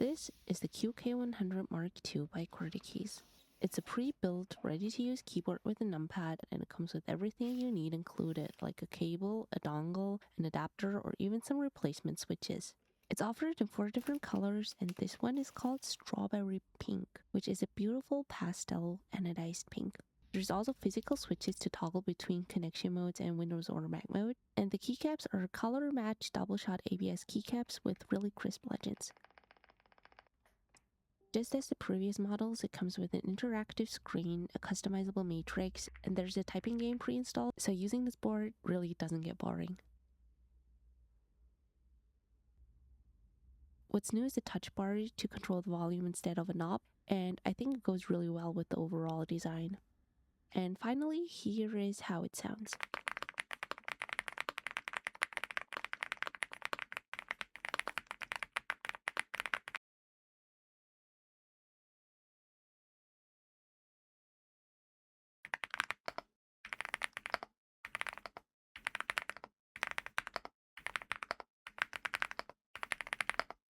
This is the QK100MK2 by QWERTY. It's a pre-built, ready-to-use keyboard with a numpad, and it comes with everything you need included, like a cable, a dongle, an adapter, or even some replacement switches. It's offered in 4 different colors, and this one is called Strawberry Pink, which is a beautiful pastel anodized pink. There's also physical switches to toggle between connection modes and Windows automatic mode, and the keycaps are color-matched double-shot ABS keycaps with really crisp legends. Just as the previous models, it comes with an interactive screen, a customizable matrix, and there's a typing game pre-installed, so using this board really doesn't get boring. What's new is the touch bar to control the volume instead of a knob, and I think it goes really well with the overall design. And finally, here is how it sounds.